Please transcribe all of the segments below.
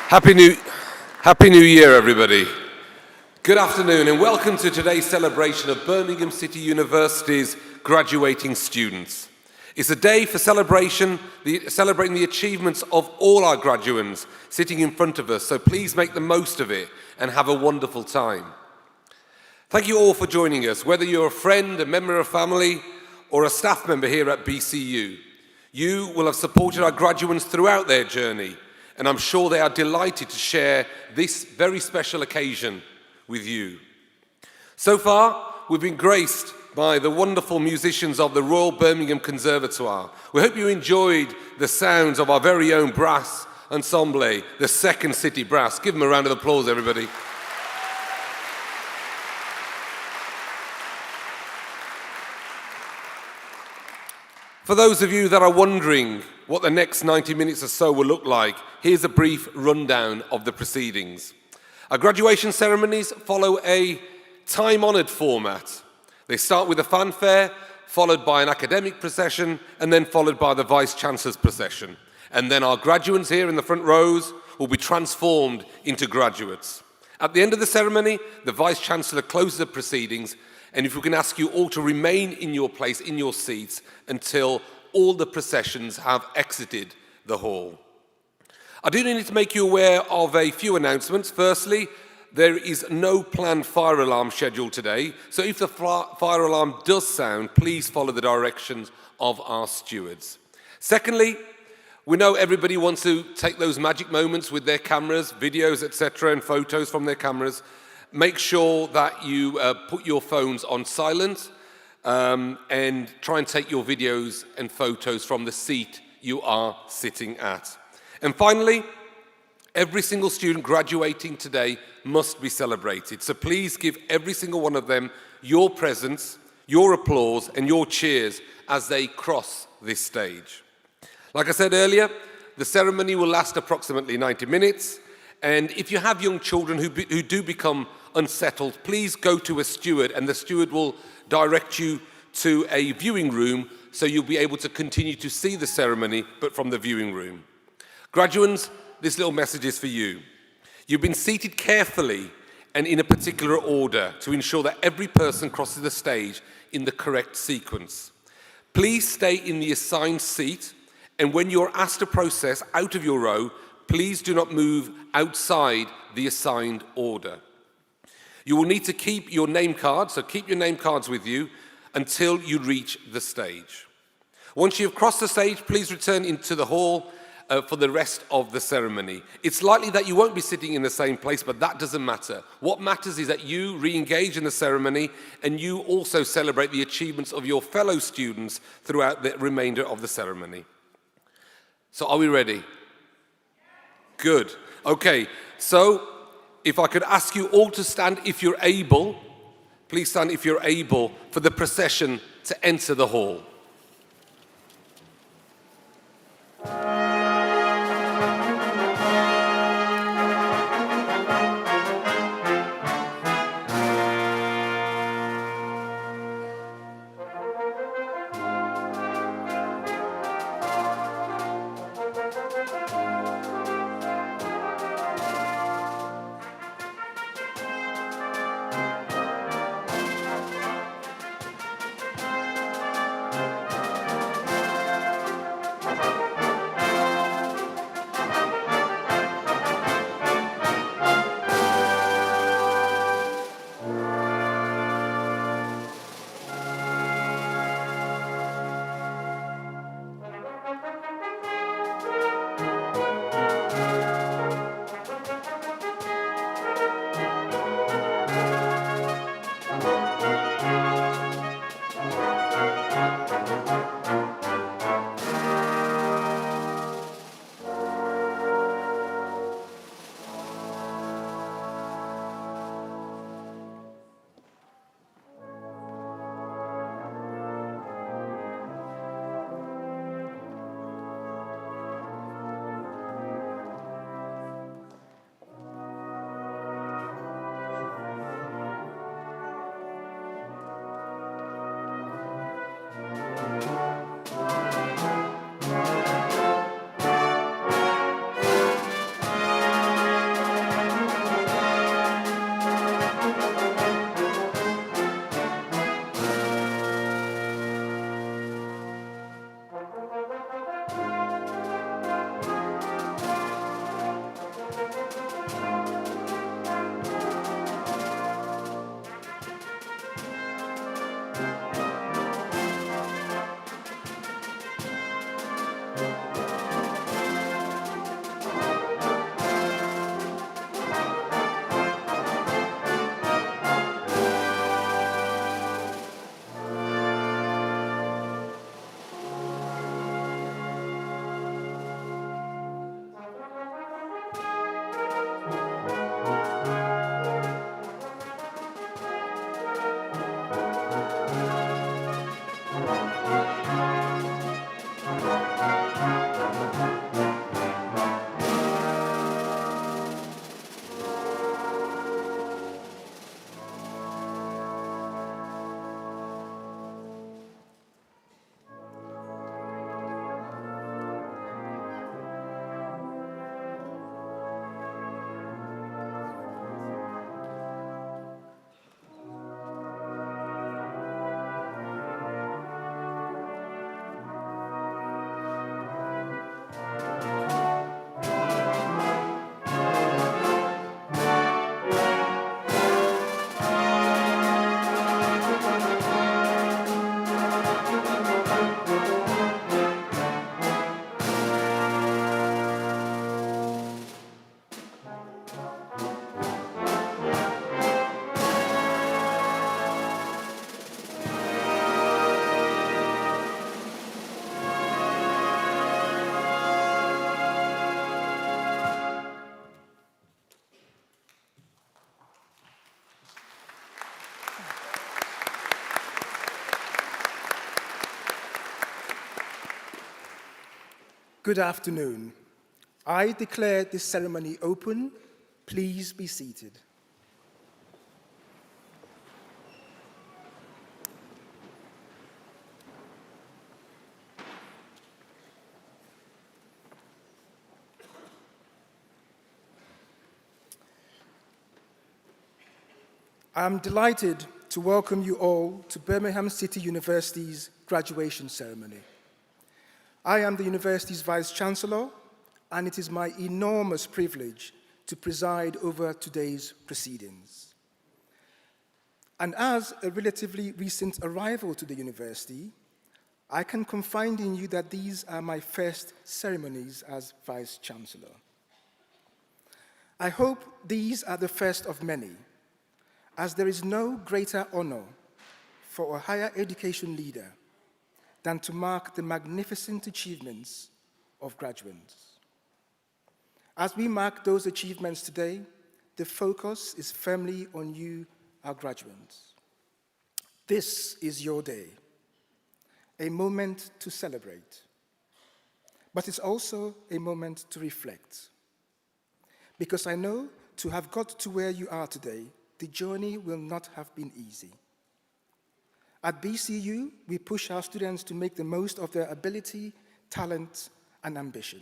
Happy New Year, everybody. Good afternoon and welcome to today's celebration of Birmingham City University's graduating students. It's a day for celebrating the achievements of all our graduates sitting in front of us, so please make the most of it and have a wonderful time. Thank you all for joining us, whether you're a friend, a member of family, or a staff member here at BCU. You will have supported our graduates throughout their journey, and I'm sure they are delighted to share this very special occasion with you. So far, we've been graced by the wonderful musicians of the Royal Birmingham Conservatoire. We hope you enjoyed the sounds of our very own brass ensemble, the Second City Brass. Give them a round of applause, everybody. For those of you that are wondering what the next 90 minutes or so will look like, here's a brief rundown of the proceedings. Our graduation ceremonies follow a time-honoured format. They start with a fanfare, followed by an academic procession, and then followed by the Vice-Chancellor's procession. And then our graduates here in the front rows will be transformed into graduates. At the end of the ceremony, the Vice-Chancellor closes the proceedings, and if we can ask you all to remain in your place, in your seats, until all the processions have exited the hall. I do need to make you aware of a few announcements. Firstly, there is no planned fire alarm scheduled today, so if the fire alarm does sound, please follow the directions of our stewards. Secondly, we know everybody wants to take those magic moments with their cameras, videos, etc., and photos from their cameras. Make sure that you put your phones on silent and try and take your videos and photos from the seat you are sitting at. And finally, every single student graduating today must be celebrated. So please give every single one of them your presence, your applause, and your cheers as they cross this stage. Like I said earlier, the ceremony will last approximately 90 minutes. And if you have young children who do become unsettled, please go to a steward and the steward will direct you to a viewing room so you'll be able to continue to see the ceremony, but from the viewing room. Graduates, this little message is for you. You've been seated carefully and in a particular order to ensure that every person crosses the stage in the correct sequence. Please stay in the assigned seat, and when you're asked to process out of your row, please do not move outside the assigned order. You will need to keep your name cards, so keep your name cards with you until you reach the stage. Once you've crossed the stage, please return into the hall for the rest of the ceremony. It's likely that you won't be sitting in the same place, but that doesn't matter. What matters is that you re-engage in the ceremony and you also celebrate the achievements of your fellow students throughout the remainder of the ceremony. So are we ready? Good. Okay, so if I could ask you all to stand if you're able, please stand if you're able for the procession to enter the hall. Good afternoon. I declare this ceremony open. Please be seated. I'm delighted to welcome you all to Birmingham City University's graduation ceremony. I am the university's Vice-Chancellor, and it is my enormous privilege to preside over today's proceedings. And as a relatively recent arrival to the university, I can confide in you that these are my first ceremonies as Vice-Chancellor. I hope these are the first of many, as there is no greater honor for a higher education leader than to mark the magnificent achievements of graduates. As we mark those achievements today, the focus is firmly on you, our graduates. This is your day, a moment to celebrate, but it's also a moment to reflect. Because I know to have got to where you are today, the journey will not have been easy. At BCU, we push our students to make the most of their ability, talent, and ambition.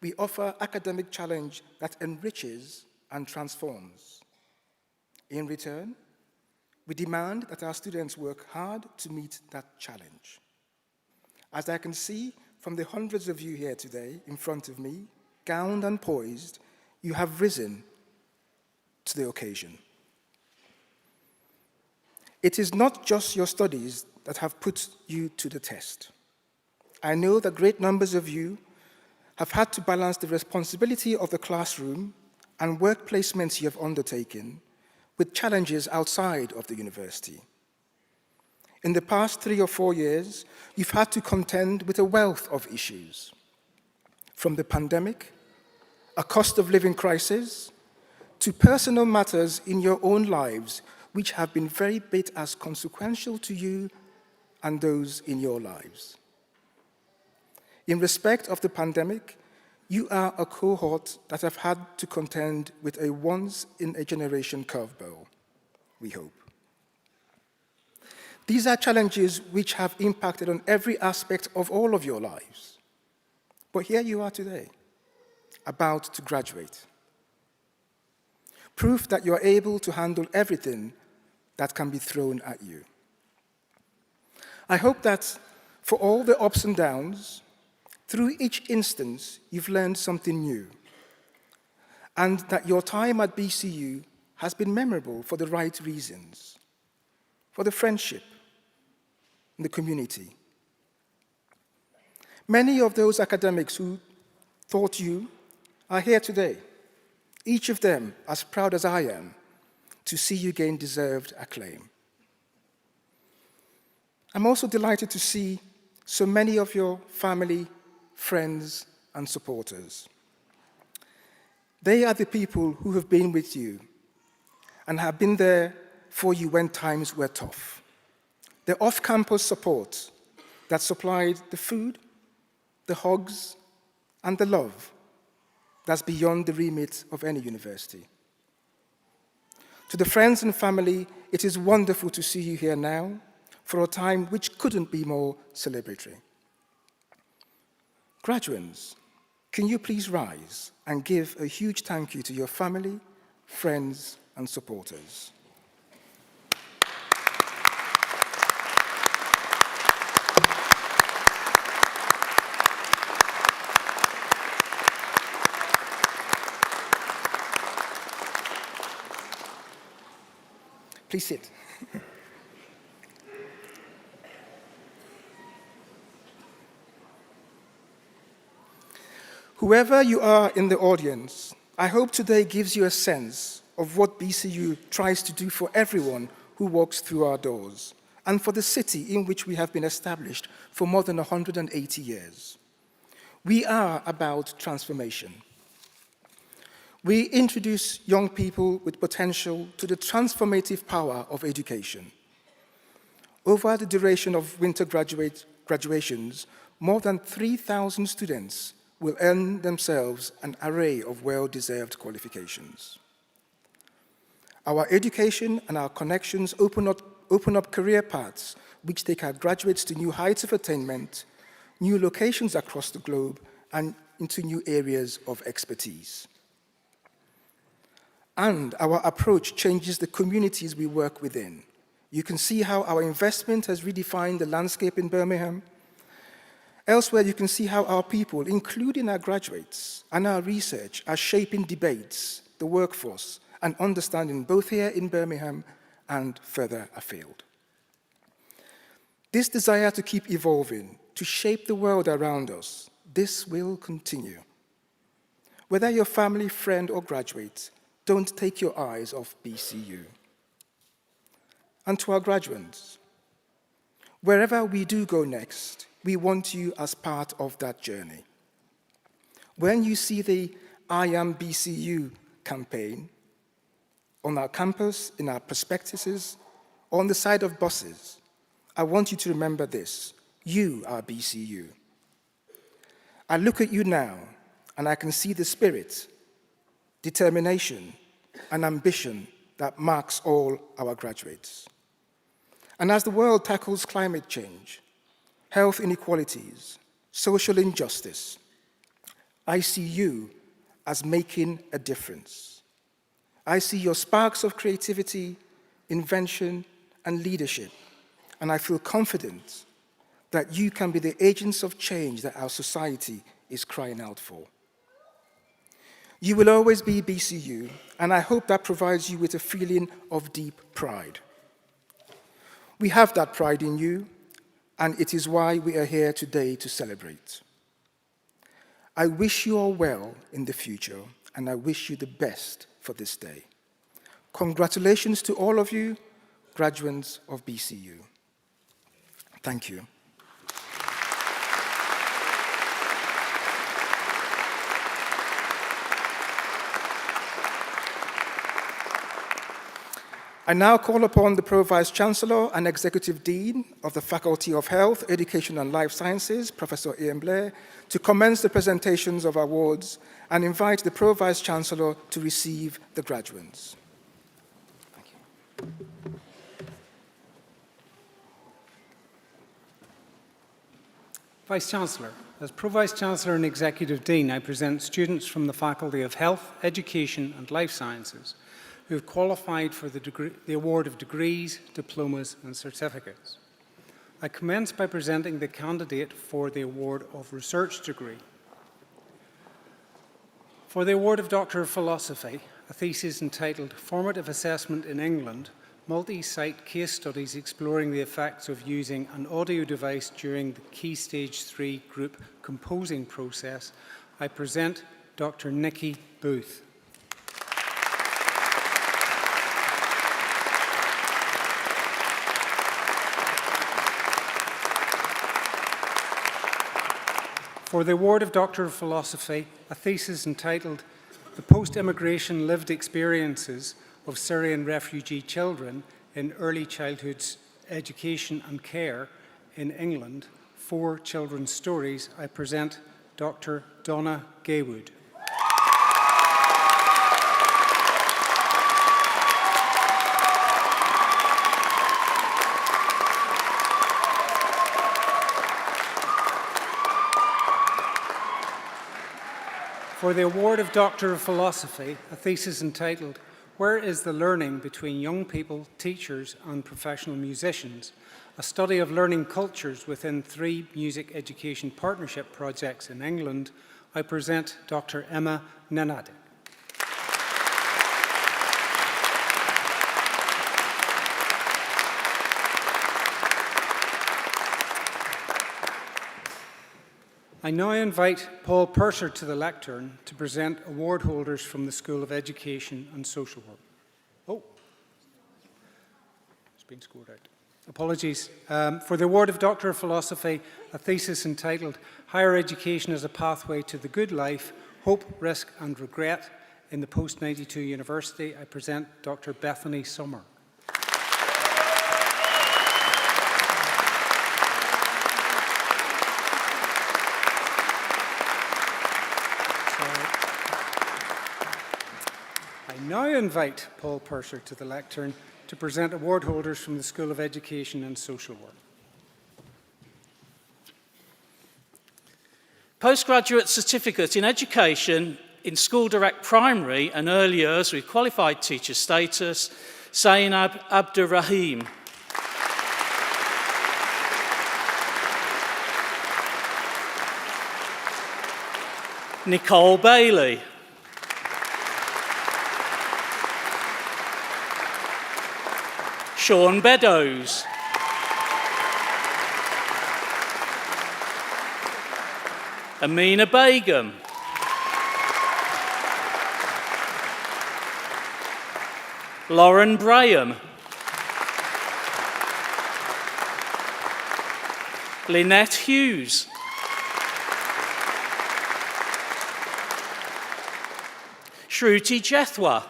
We offer academic challenge that enriches and transforms. In return, we demand that our students work hard to meet that challenge. As I can see from the hundreds of you here today in front of me, gowned and poised, you have risen to the occasion. It is not just your studies that have put you to the test. I know that great numbers of you have had to balance the responsibility of the classroom and work placements you have undertaken with challenges outside of the university. In the past 3 or 4 years, you've had to contend with a wealth of issues, from the pandemic, a cost of living crisis, to personal matters in your own lives which have been very bit as consequential to you and those in your lives. In respect of the pandemic, you are a cohort that have had to contend with a once-in-a-generation curveball, we hope. These are challenges which have impacted on every aspect of all of your lives. But here you are today, about to graduate. Proof that you're able to handle everything that can be thrown at you. I hope that for all the ups and downs, through each instance, you've learned something new, and that your time at BCU has been memorable for the right reasons, for the friendship and the community. Many of those academics who taught you are here today, each of them as proud as I am to see you gain deserved acclaim. I'm also delighted to see so many of your family, friends, and supporters. They are the people who have been with you and have been there for you when times were tough. The off-campus support that supplied the food, the hugs, and the love that's beyond the remit of any university. To the friends and family, it is wonderful to see you here now for a time which couldn't be more celebratory. Graduates, can you please rise and give a huge thank you to your family, friends, and supporters. Please sit. Whoever you are in the audience, I hope today gives you a sense of what BCU tries to do for everyone who walks through our doors, and for the city in which we have been established for more than 180 years. We are about transformation. We introduce young people with potential to the transformative power of education. Over the duration of winter graduations, more than 3,000 students will earn themselves an array of well-deserved qualifications. Our education and our connections open up career paths which take our graduates to new heights of attainment, new locations across the globe, and into new areas of expertise. And our approach changes the communities we work within. You can see how our investment has redefined the landscape in Birmingham. Elsewhere, you can see how our people, including our graduates and our research, are shaping debates, the workforce, and understanding both here in Birmingham and further afield. This desire to keep evolving, to shape the world around us, this will continue. Whether you're family, friend, or graduate, don't take your eyes off BCU. And to our graduates, wherever we do go next, we want you as part of that journey. When you see the I Am BCU campaign on our campus, in our prospectuses, on the side of buses, I want you to remember this: you are BCU. I look at you now, and I can see the spirit, determination, and ambition that marks all our graduates. And as the world tackles climate change, health inequalities, social injustice, I see you as making a difference. I see your sparks of creativity, invention, and leadership, and I feel confident that you can be the agents of change that our society is crying out for. You will always be BCU, and I hope that provides you with a feeling of deep pride. We have that pride in you, and it is why we are here today to celebrate. I wish you all well in the future, and I wish you the best for this day. Congratulations to all of you, graduates of BCU. Thank you. I now call upon the Pro-Vice Chancellor and Executive Dean of the Faculty of Health, Education and Life Sciences, Professor Ian Blair, to commence the presentations of awards and invite the Pro-Vice Chancellor to receive the graduates. Thank you. Vice-Chancellor, as Pro-Vice-Chancellor and Executive Dean, I present students from the Faculty of Health, Education and Life Sciences who have qualified for the award of degrees, diplomas and certificates. I commence by presenting the candidate for the award of research degree. For the award of Doctor of Philosophy, a thesis entitled Formative Assessment in England, multi-site case studies exploring the effects of using an audio device during the Key Stage 3 group composing process, I present Dr. Nikki Booth. For the award of Doctor of Philosophy, a thesis entitled The Post-Immigration Lived Experiences of Syrian Refugee Children in Early Childhood Education and Care in England, 4 Children's Stories, I present Dr. Donna Gaywood. For the award of Doctor of Philosophy, a thesis entitled Where is the Learning Between Young People, Teachers and Professional Musicians? A study of learning cultures within 3 music education partnership projects in England, I present Dr. Emma Nenadic. I now invite Paul Purser to the lectern to present award holders from the School of Education and Social Work. Oh, it's been scored out. Apologies. For the award of Doctor of Philosophy, a thesis entitled Higher Education as a Pathway to the Good Life, Hope, Risk and Regret in the Post-92 University, I present Dr. Bethany Summer. I now invite Paul Purser to the lectern to present award holders from the School of Education and Social Work. Postgraduate Certificate in Education in School Direct Primary and Early Years with Qualified Teacher Status, Zainab Abdurrahim. Nicole Bailey. Sean Beddoes. Amina Begum. Lauren Braham. Lynette Hughes. Shruti Jethwa.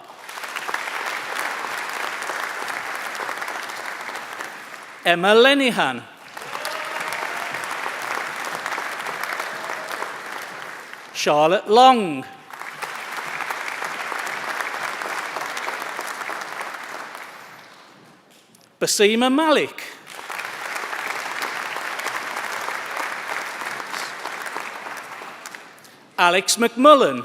Emma Lenihan. Charlotte Long. Basima Malik. Alex McMullen.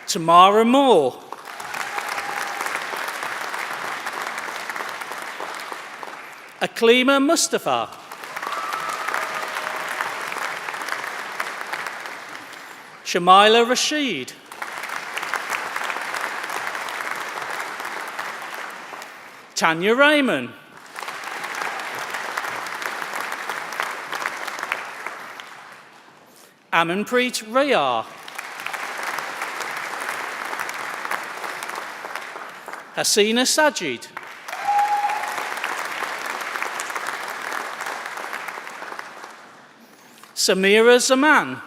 Tamara Moore. Aklima Mustafa. Shamila Rashid. Tanya Raymond. Amanpreet Rayar. Hasina Sajid. Samira Zaman.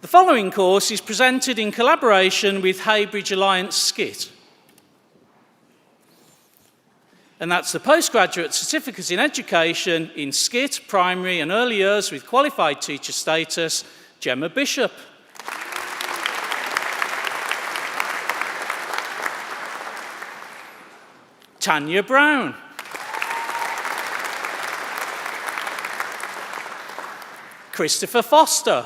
The following course is presented in collaboration with Heybridge Alliance SCIT. And that's the Postgraduate Certificate in Education in SCIT, Primary and Early Years with Qualified Teacher Status, Gemma Bishop. Tanya Brown. Christopher Foster.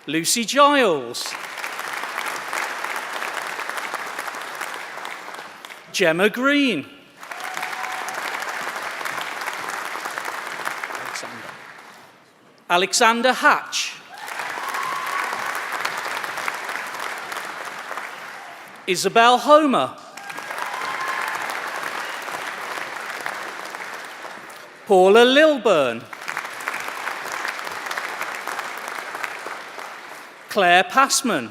Lucy Giles. Gemma Green. Alexander Hatch. Isabel Homer. Paula Lilburn. Claire Passman.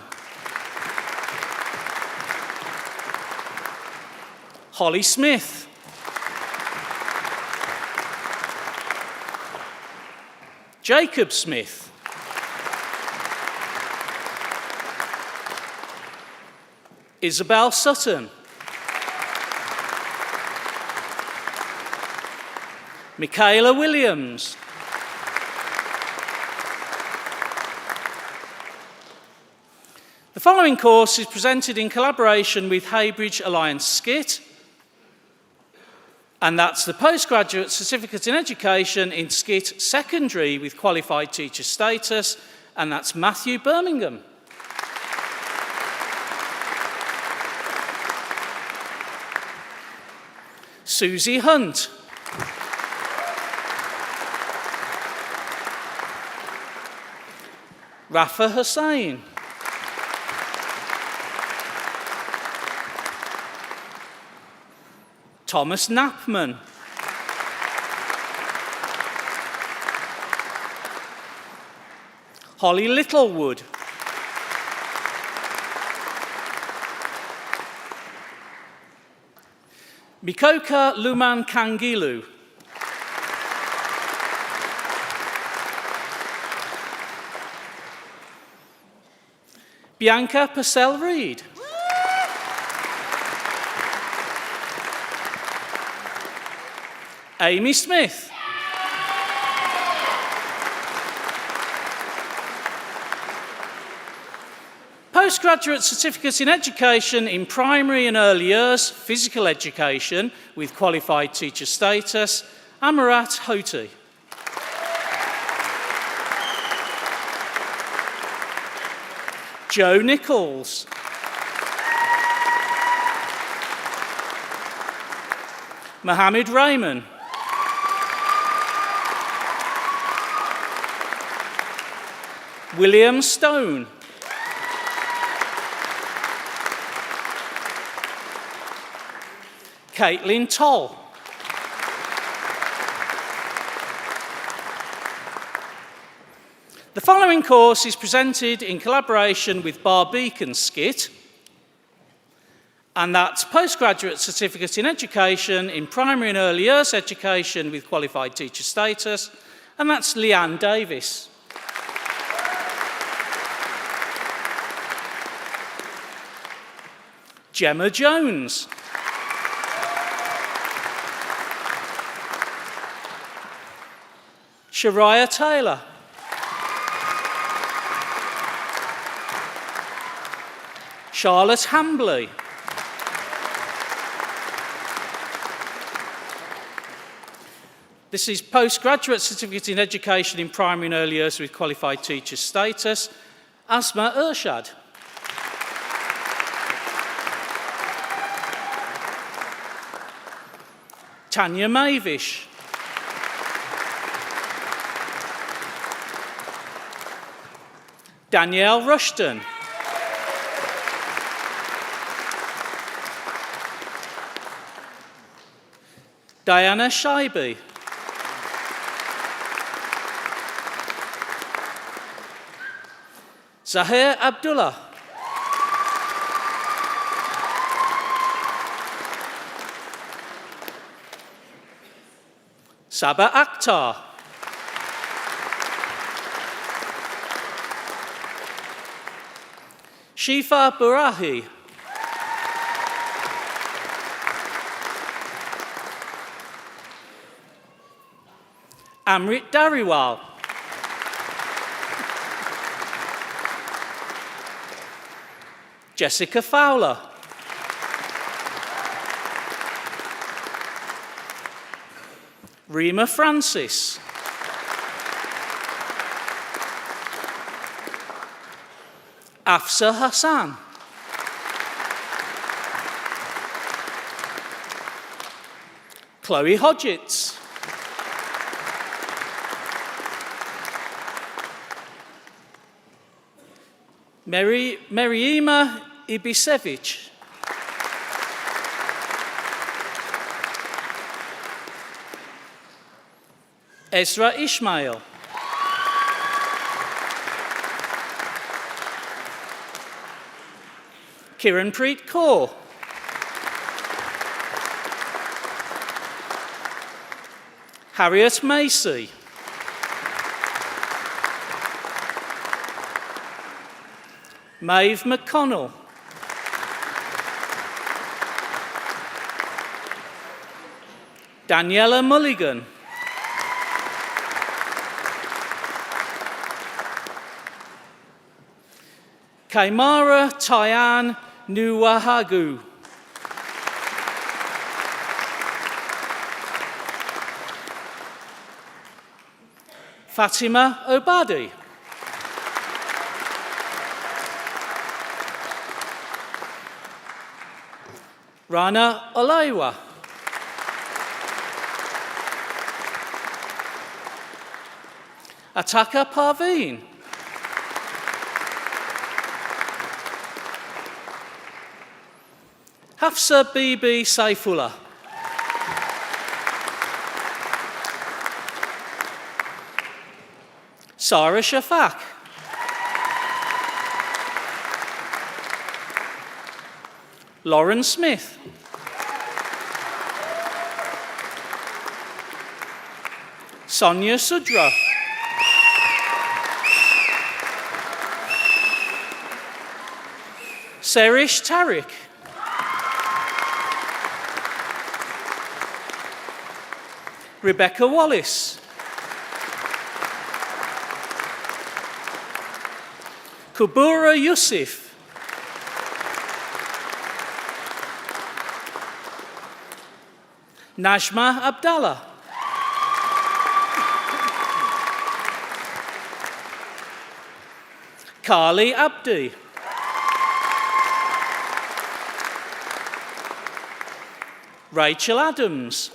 Holly Smith. Jacob Smith. Isabel Sutton. Michaela Williams. The following course is presented in collaboration with Heybridge Alliance SCIT, and that's the Postgraduate Certificate in Education in SCIT Secondary with Qualified Teacher Status, and that's Matthew Birmingham. Susie Hunt. Rafa Hussain. Thomas Knapman. Holly Littlewood. Mikoka Luman Kangilu. Bianca Purcell Reid. Amy Smith. Postgraduate certificate in education in primary and early years, physical education with qualified teacher status, Amarat Hoti. Joe Nichols. Mohammed Rahman. William Stone. Caitlin Toll. The following course is presented in collaboration with Barbeacon Skit, and that's Postgraduate Certificate in Education in Primary and Early Years Education with Qualified Teacher Status, and that's Leanne Davis. Gemma Jones. Shariah Taylor. Charlotte Hambley. This is Postgraduate Certificate in Education in Primary and Early Years with Qualified Teacher Status, Asma Urshad. Tanya Mavish. Danielle Rushton. Diana Shaibi. Zahir Abdullah. Saba Akhtar. Shifa Burahi. Amrit Dariwal. Jessica Fowler. Rima Francis. Afsa Hassan. Chloe Hodgetts. Meryema Ibisevich. Ezra Ishmael. Kiranpreet Kaur. Harriet Macy. Maeve McConnell. Daniela Mulligan. Kaimara Tyan Nuwahagu. Fatima Obadi. Rana Olaiwa. Ataka Parveen. Hafsa Bibi Saifullah. Sarah Shafak. Lauren Smith. Sonia Sudra. Serish Tariq. Rebecca Wallace. Kubura Yusuf. Najma Abdallah. Carly Abdi. Rachel Adams.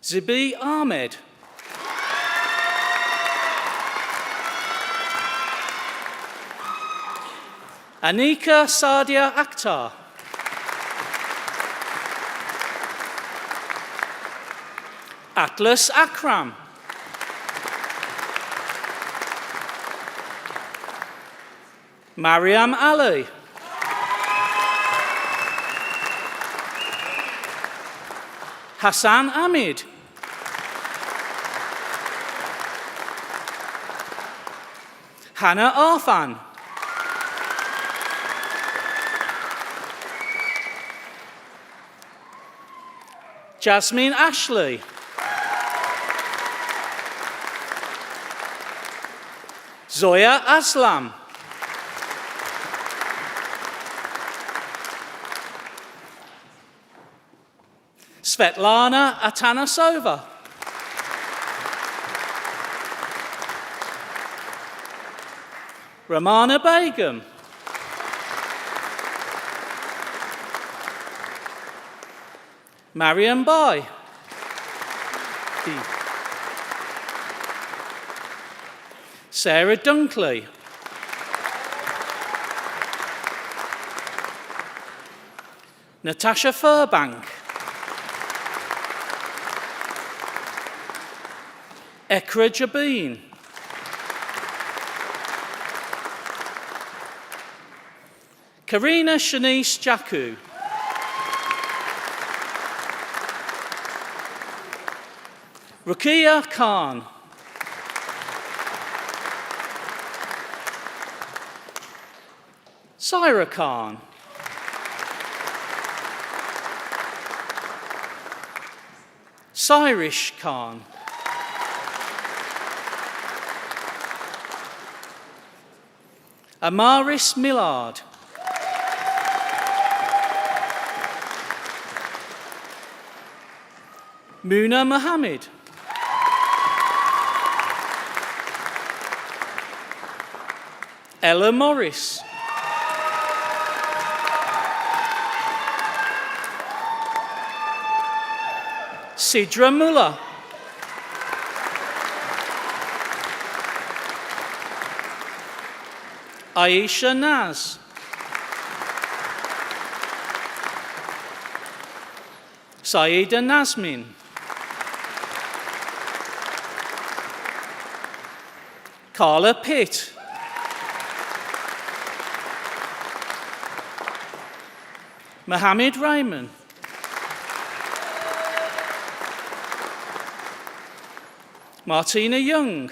Zibi Ahmed. Anika Sadia Akhtar. Atlas Akram. Mariam Ali. Hassan Amid. Hannah Arfan. Jasmine Ashley. Zoya Aslam. Svetlana Atanasova. Ramana Begum. Mariam Bai. Sarah Dunkley. Natasha Furbank. Ekra Jabin. Karina Shanice Jaku. Rukia Khan. Syra Khan. Syrish Khan. Amaris Millard. Muna Mohammed. Ella Morris. Sidra Mullah. Aisha Naz. Saida Nazmin. Carla Pitt. Mohammed Raymond. Martina Young.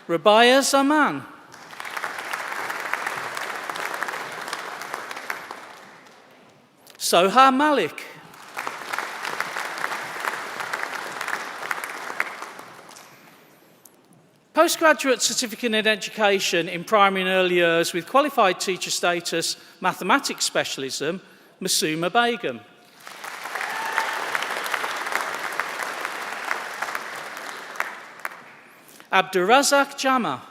Rabia Zaman. Soha Malik. Postgraduate Certificate in Education in Primary and Early Years with Qualified Teacher Status, Mathematics Specialism, Masuma Begum. Abdurazak Jama.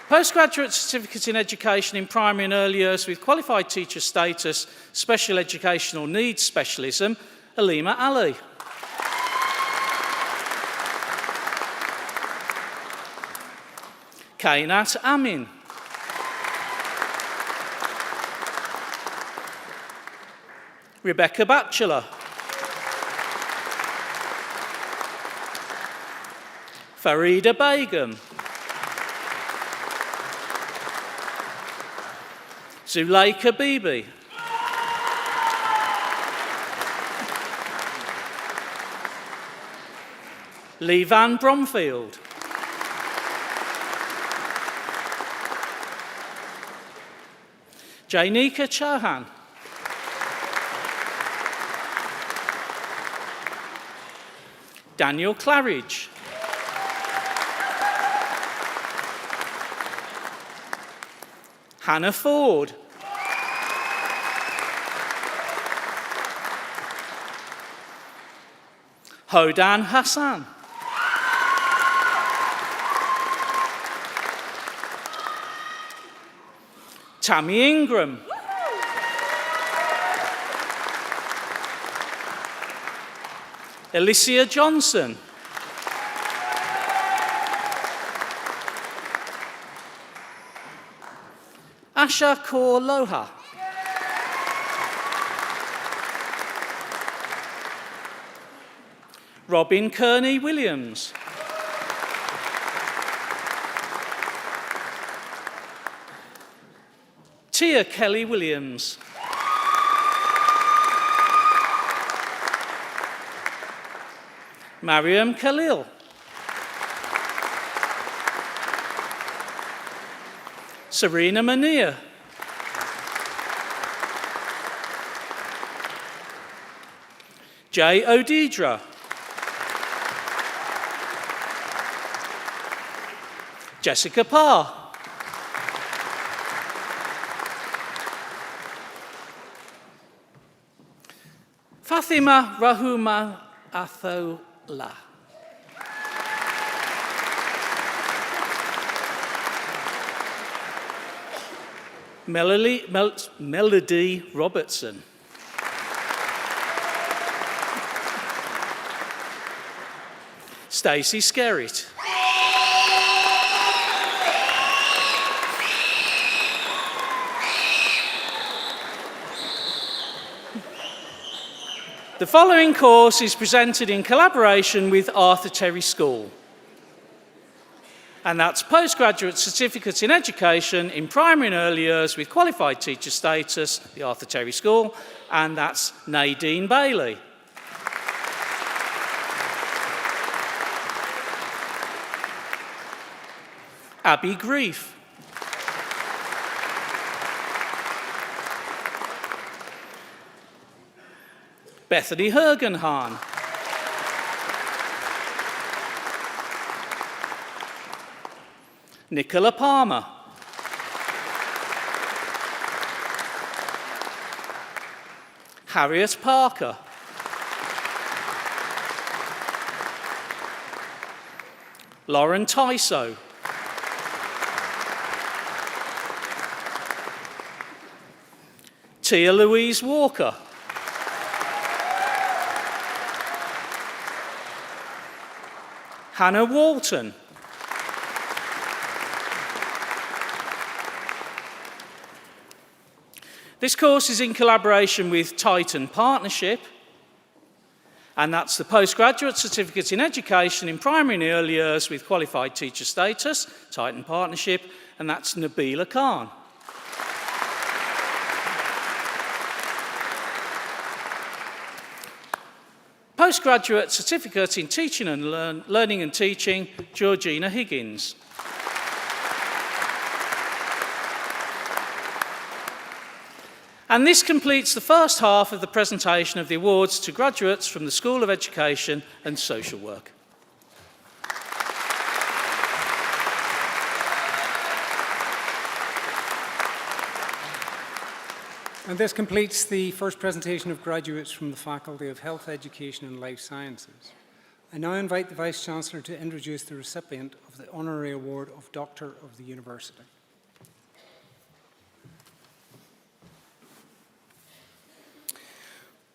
Postgraduate Certificate in Education in Primary and Early Years with Qualified Teacher Status, Special Educational Needs Specialism, Alima Ali. Kainat Amin. Rebecca Batchelor. Farida Begum. Zuleika Bibi. Lee Van Bromfield. Jainika Chauhan. Daniel Claridge. Hannah Ford. Hodan Hassan. Tammy Ingram. Alicia Johnson. Asha Kaur Loha. Robin Kearney Williams. Tia Kelly Williams. Mariam Khalil. Serena Mania. Jay Odidra. Jessica Parr. Fatima Rahuma Athola. Melody Robertson. Stacey Skerritt. The following course is presented in collaboration with Arthur Terry School. And that's Postgraduate Certificate in Education in Primary and Early Years with Qualified Teacher Status, the Arthur Terry School, and that's Nadine Bailey. Abby Grief. Bethany Hergenhahn. Nicola Palmer. Harriet Parker. Lauren Tyso. Tia Louise Walker. Hannah Walton. This course is in collaboration with Titan Partnership, and that's the Postgraduate Certificate in Education in Primary and Early Years with Qualified Teacher Status, Titan Partnership, and that's Nabila Khan. Postgraduate Certificate in Teaching and Learning and Teaching, Georgina Higgins. And this completes the first half of the presentation of the awards to graduates from the School of Education and Social Work. And this completes the first presentation of graduates from the Faculty of Health, Education and Life Sciences. I now invite the Vice-Chancellor to introduce the recipient of the Honorary Award of Doctor of the University.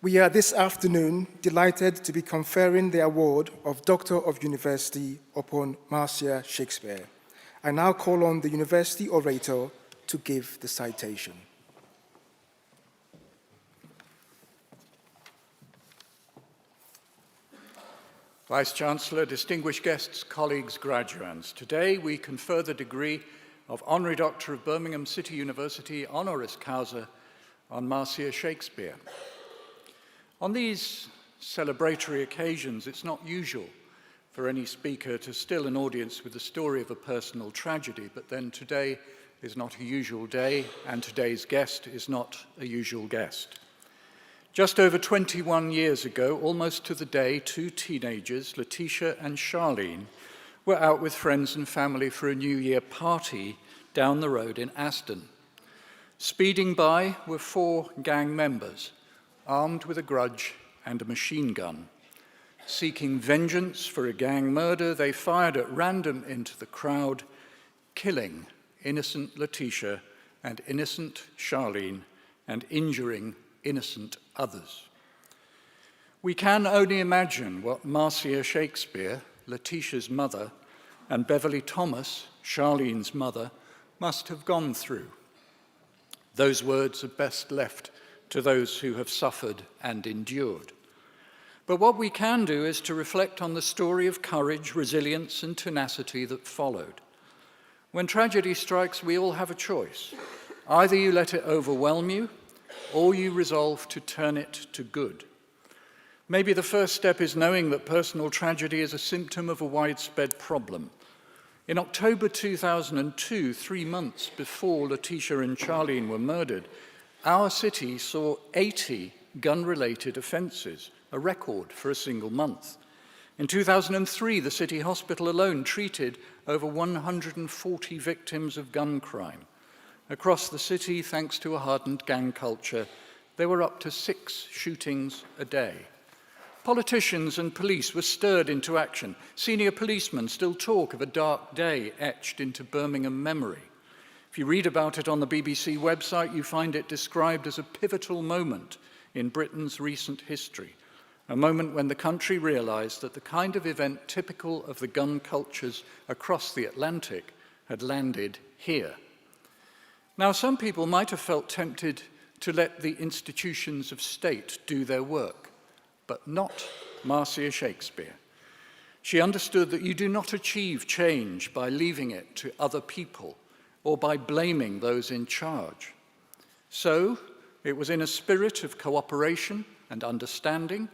We are this afternoon delighted to be conferring the award of Doctor of University upon Marcia Shakespeare. I now call on the University Orator to give the citation. Vice-Chancellor, distinguished guests, colleagues, graduands, today we confer the degree of Honorary Doctor of Birmingham City University honoris causa on Marcia Shakespeare. On these celebratory occasions, it's not usual for any speaker to still an audience with the story of a personal tragedy, but then today is not a usual day, and today's guest is not a usual guest. Just over 21 years ago, almost to the day, two teenagers, Letitia and Charlene, were out with friends and family for a New Year party down the road in Aston. Speeding by were 4 gang members, armed with a grudge and a machine gun. Seeking vengeance for a gang murder, they fired at random into the crowd, killing innocent Letitia and innocent Charlene and injuring innocent others. We can only imagine what Marcia Shakespeare, Letitia's mother, and Beverly Thomas, Charlene's mother, must have gone through. Those words are best left to those who have suffered and endured. But what we can do is to reflect on the story of courage, resilience, and tenacity that followed. When tragedy strikes, we all have a choice. Either you let it overwhelm you, or you resolve to turn it to good. Maybe the first step is knowing that personal tragedy is a symptom of a widespread problem. In October 2002, 3 months before Letitia and Charlene were murdered, our city saw 80 gun-related offences, a record for a single month. In 2003, the city hospital alone treated over 140 victims of gun crime. Across the city, thanks to a hardened gang culture, there were up to 6 shootings a day. Politicians and police were stirred into action. Senior policemen still talk of a dark day etched into Birmingham memory. If you read about it on the BBC website, you find it described as a pivotal moment in Britain's recent history, a moment when the country realised that the kind of event typical of the gun cultures across the Atlantic had landed here. Now, some people might have felt tempted to let the institutions of state do their work, but not Marcia Shakespeare. She understood that you do not achieve change by leaving it to other people or by blaming those in charge. So, it was in a spirit of cooperation and understanding,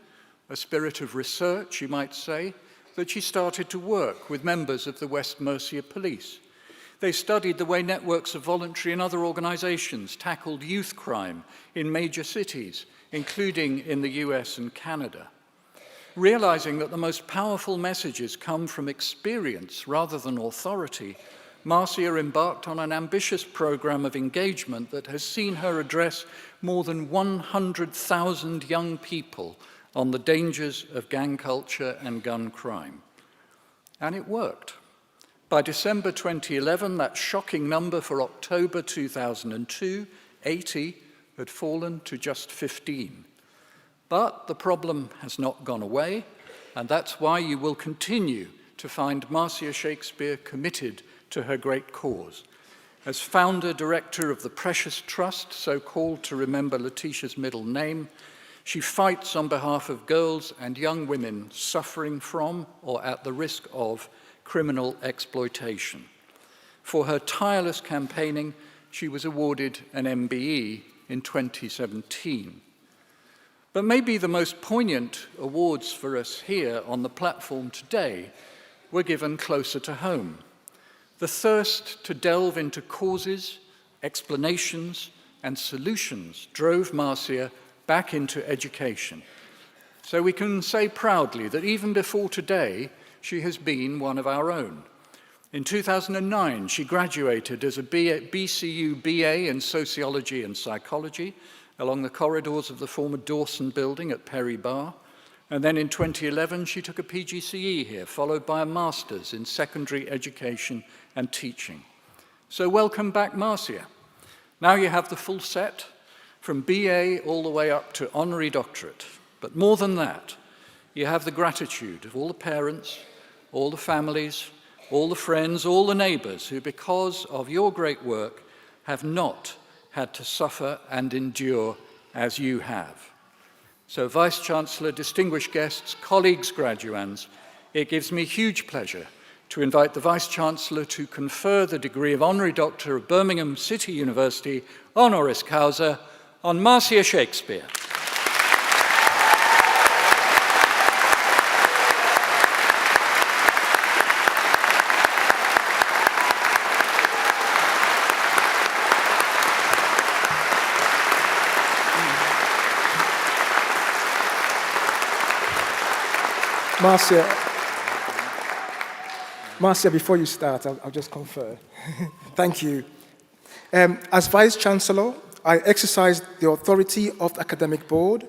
a spirit of research, you might say, that she started to work with members of the West Mercia Police. They studied the way networks of voluntary and other organisations tackled youth crime in major cities, including in the US and Canada. Realising that the most powerful messages come from experience rather than authority, Marcia embarked on an ambitious programme of engagement that has seen her address more than 100,000 young people on the dangers of gang culture and gun crime. And it worked. By December 2011, that shocking number for October 2002, 80, had fallen to just 15. But the problem has not gone away, and that's why you will continue to find Marcia Shakespeare committed to her great cause. As founder-director of the Precious Trust, so called to remember Letitia's middle name, she fights on behalf of girls and young women suffering from or at the risk of criminal exploitation. For her tireless campaigning, she was awarded an MBE in 2017. But maybe the most poignant awards for us here on the platform today were given closer to home. The thirst to delve into causes, explanations, and solutions drove Marcia back into education. So we can say proudly that even before today, she has been one of our own. In 2009, she graduated as a BCU BA in Sociology and Psychology along the corridors of the former Dawson Building at Perry Bar. And then in 2011, she took a PGCE here, followed by a Master's in Secondary Education and Teaching. So welcome back, Marcia. Now you have the full set, from BA all the way up to honorary doctorate. But more than that, you have the gratitude of all the parents, all the families, all the friends, all the neighbours who, because of your great work, have not had to suffer and endure as you have. So, Vice-Chancellor, distinguished guests, colleagues, graduands, it gives me huge pleasure to invite the Vice-Chancellor to confer the degree of Honorary Doctor of Birmingham City University, honoris causa, on Marcia Shakespeare. Marcia, before you start, I'll just confer. Thank you. As Vice-Chancellor, I exercise the authority of the Academic Board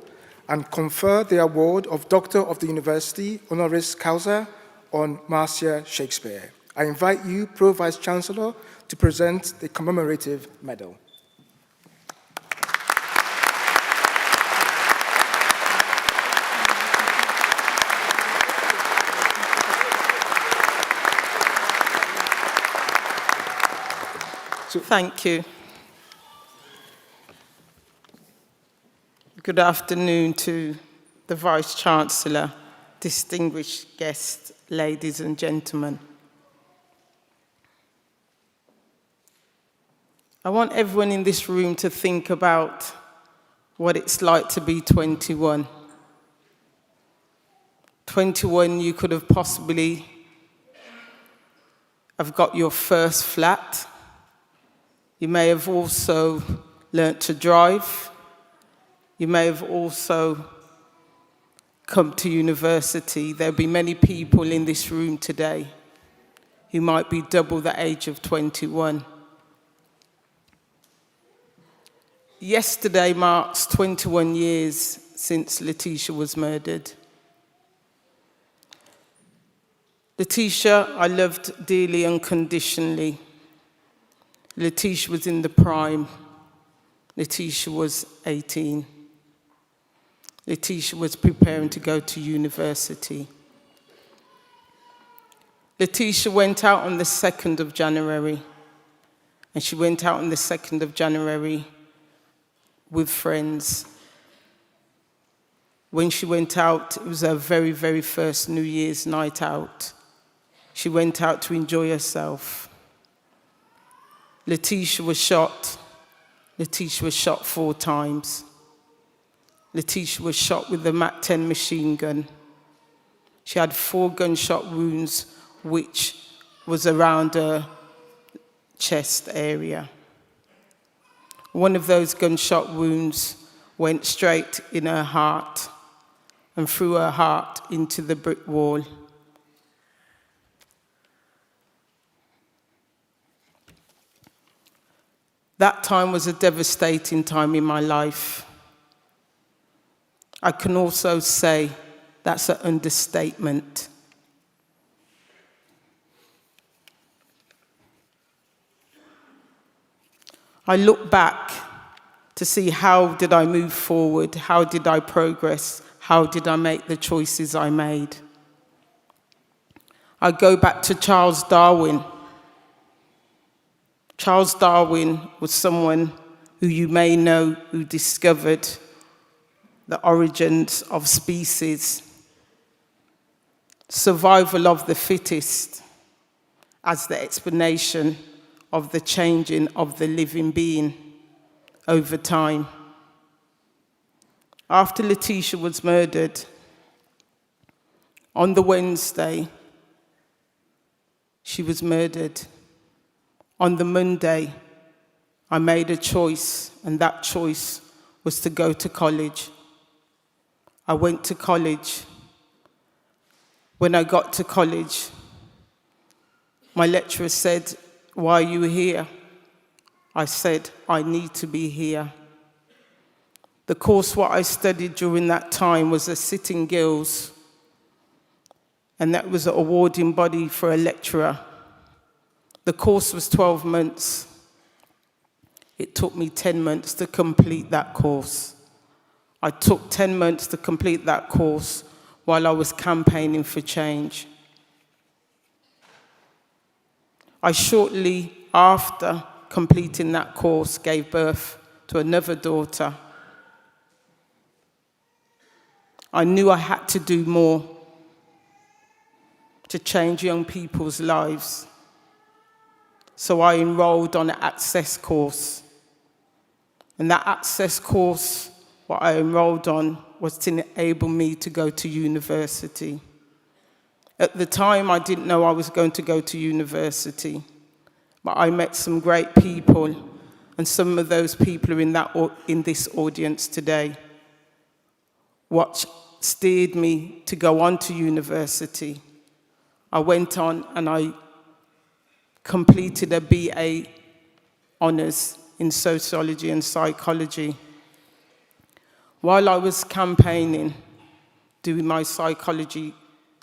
and confer the award of Doctor of the University honoris causa on Marcia Shakespeare. I invite you, Pro Vice-Chancellor, to present the commemorative medal. Thank you. Good afternoon to the Vice-Chancellor, distinguished guests, ladies and gentlemen. I want everyone in this room to think about what it's like to be 21. 21, you could have possibly have got your first flat. You may have also learnt to drive. You may have also come to university. There'll be many people in this room today who might be double the age of 21. Yesterday marks 21 years since Letitia was murdered. Letitia, I loved dearly, unconditionally. Letitia was in the prime. Letitia was 18. Letitia was preparing to go to university. Letitia went out on the 2nd of January, and she went out on the 2nd of January with friends. When she went out, it was her very, very first New Year's night out. She went out to enjoy herself. Letitia was shot. Letitia was shot 4 times. Letitia was shot with the MAC-10 machine gun. She had 4 gunshot wounds, which was around her chest area. One of those gunshot wounds went straight in her heart and through her heart into the brick wall. That time was a devastating time in my life. I can also say that's an understatement. I look back to see how did I move forward, how did I progress, how did I make the choices I made. I go back to Charles Darwin. Charles Darwin was someone who you may know who discovered the origins of species, survival of the fittest as the explanation of the changing of the living being over time. After Letitia was murdered, on the Wednesday, she was murdered. On the Monday, I made a choice, and that choice was to go to college. I went to college. When I got to college, my lecturer said, "Why are you here?" I said, "I need to be here." The course what I studied during that time was a Sitting Guilds, and that was an awarding body for a lecturer. The course was 12 months. It took me 10 months to complete that course. I took 10 months to complete that course while I was campaigning for change. I shortly after completing that course gave birth to another daughter. I knew I had to do more to change young people's lives. So I enrolled on an Access course. And that Access course, what I enrolled on, was to enable me to go to university. At the time, I didn't know I was going to go to university, but I met some great people, and some of those people are in this audience today. What steered me to go on to university. I went on and I completed a BA honours in sociology and psychology. While I was campaigning, doing my psychology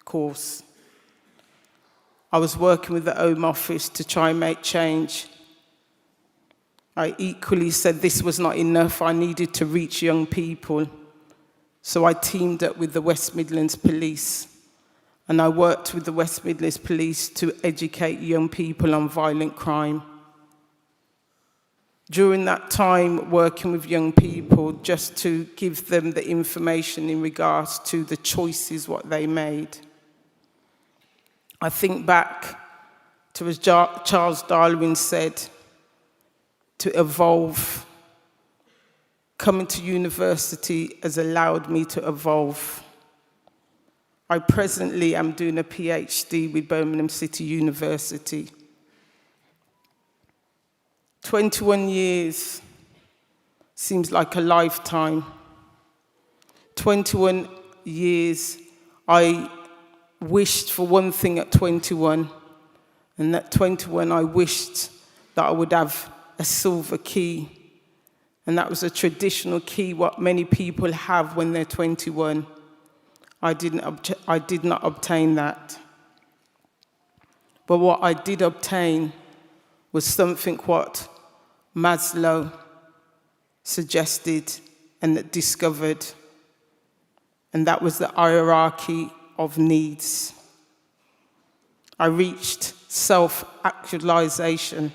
course, I was working with the Home Office to try and make change. I equally said this was not enough, I needed to reach young people. So I teamed up with the West Midlands Police, and I worked with the West Midlands Police to educate young people on violent crime. During that time, working with young people, just to give them the information in regards to the choices what they made. I think back to as Charles Darwin said, to evolve. Coming to university has allowed me to evolve. I presently am doing a PhD with Birmingham City University. 21 years seems like a lifetime. 21 years, I wished for one thing at 21, and at 21 I wished that I would have a silver key, and that was a traditional key what many people have when they're 21. I did not obtain that. But what I did obtain was something what Maslow suggested and discovered, and that was the hierarchy of needs. I reached self-actualization,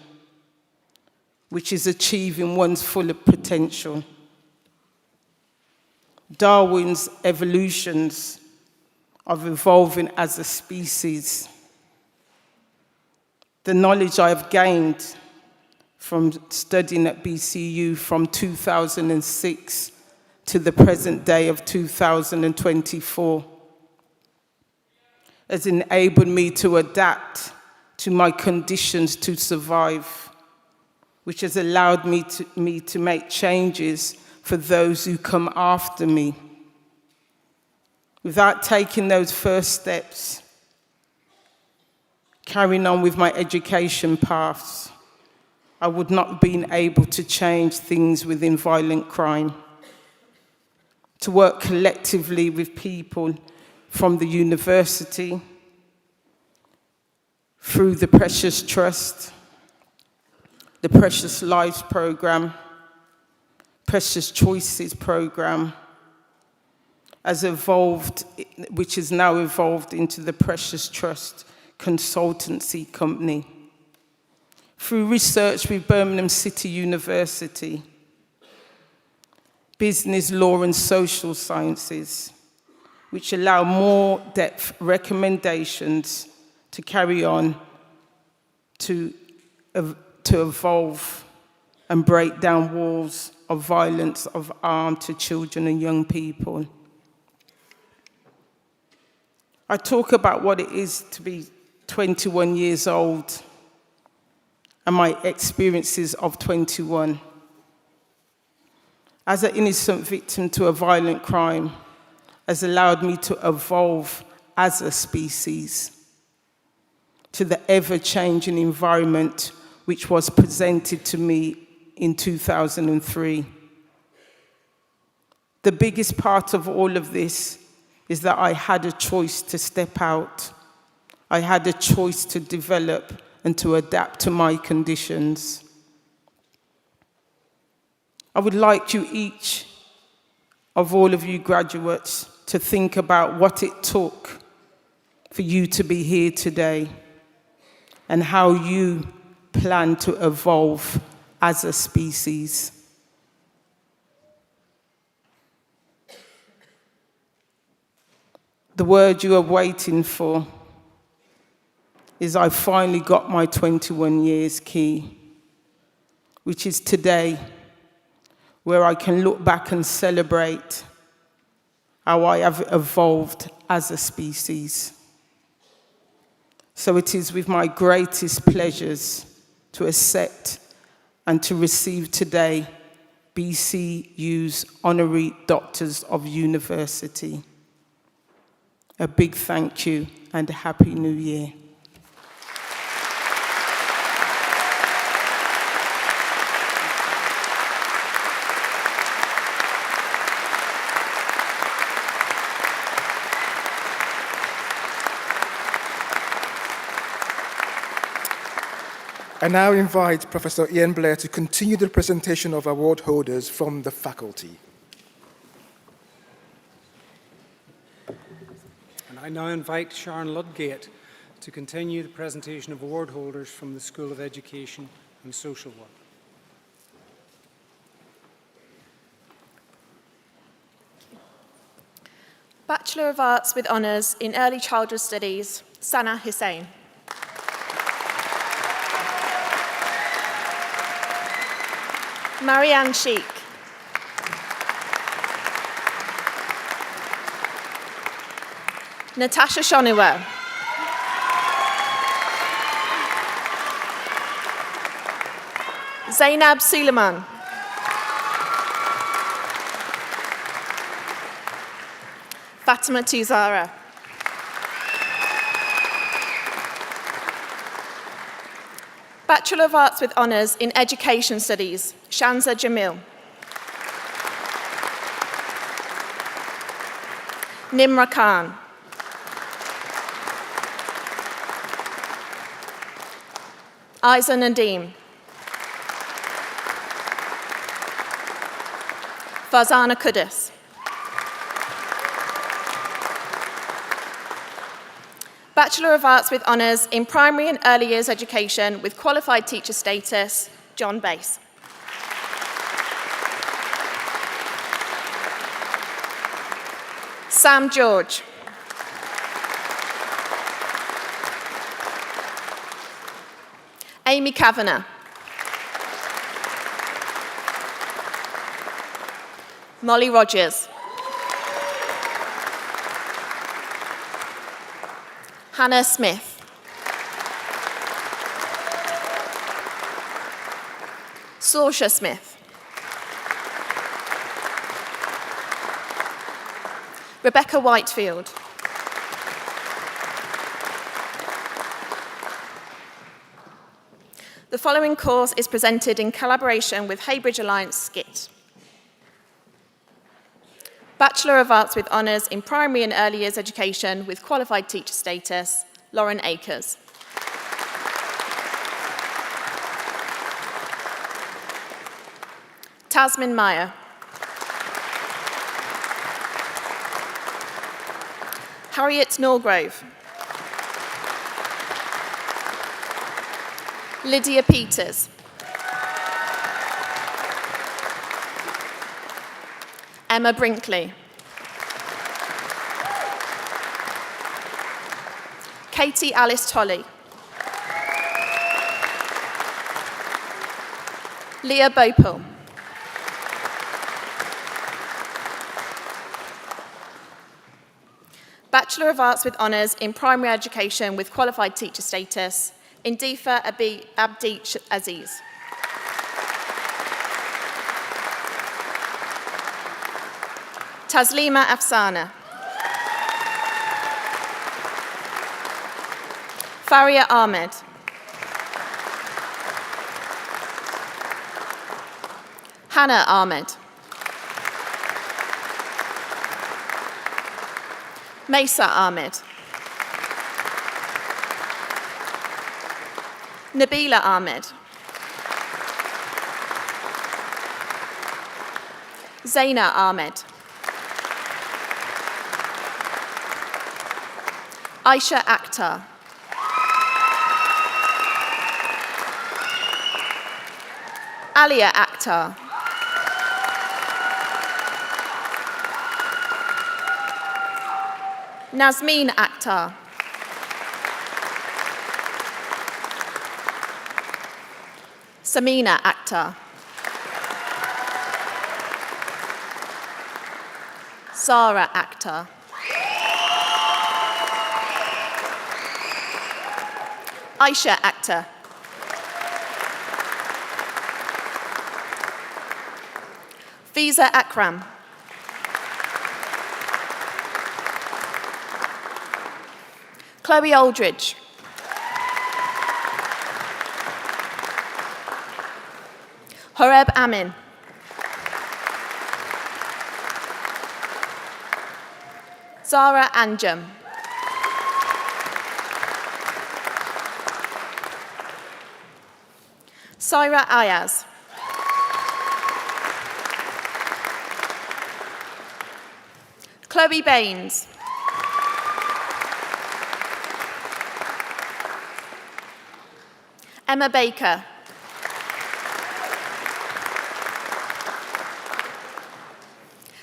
which is achieving one's full potential. Darwin's evolutions of evolving as a species. The knowledge I have gained from studying at BCU from 2006 to the present day of 2024 has enabled me to adapt to my conditions to survive, which has allowed me to make changes for those who come after me. Without taking those first steps, carrying on with my education paths, I would not have been able to change things within violent crime. To work collectively with people from the university, through the Precious Trust, the Precious Lives Programme, Precious Choices Programme, has evolved, which has now evolved into the Precious Trust Consultancy Company. Through research with Birmingham City University, Business, Law and Social Sciences, which allow more depth recommendations to carry on to evolve and break down walls of violence of harm to children and young people. I talk about what it is to be 21 years old and my experiences of 21. As an innocent victim to a violent crime has allowed me to evolve as a species to the ever-changing environment which was presented to me in 2003. The biggest part of all of this is that I had a choice to step out. I had a choice to develop and to adapt to my conditions. I would like you, each of all of you graduates, to think about what it took for you to be here today and how you plan to evolve as a species. The word you are waiting for is I finally got my 21 years key, which is today, where I can look back and celebrate how I have evolved as a species. So it is with my greatest pleasures to accept and to receive today BCU's Honorary Doctors of University. a big thank you and a Happy New Year. I now invite Professor Ian Blair to continue the presentation of award holders from the faculty. And I now invite Sharon Ludgate to continue the presentation of award holders from the School of Education and Social Work. Bachelor of Arts with Honours in Early Childhood Studies, Sana Hussain. Marianne Sheikh. Natasha Shoniwell. Zainab Suleiman. Fatima Tuzara. Bachelor of Arts with Honours in Education Studies, Shanza Jamil. Nimra Khan. Aiza Nadeem. Farzana Kudus. Bachelor of Arts with Honours in Primary and Early Years Education with Qualified Teacher Status, John Bass. Sam George. Amy Kavanagh. Molly Rogers. Hannah Smith. Sorsha Smith. Rebecca Whitefield. The following course is presented in collaboration with Haybridge Alliance SCIT. Bachelor of Arts with Honours in Primary and Early Years Education with Qualified Teacher Status, Lauren Akers. Tasmin Meyer. Harriet Norgrove. Lydia Peters. Emma Brinkley. Katie Alice Tolley. Leah Bopel. Bachelor of Arts with Honours in Primary Education with Qualified Teacher Status, Indifa Abdi Aziz. Taslima Afsana. Faria Ahmed. Hannah Ahmed. Mesa Ahmed. Nabila Ahmed. Zaina Ahmed. Aisha Akhtar. Alia Akhtar. Nazmeen Akhtar. Samina Akhtar. Zara Akhtar. Aisha Akhtar. Fiza Akram. Chloe Aldridge. Horeb Amin. Zara Anjum. Saira Ayaz. Chloe Baines. Emma Baker.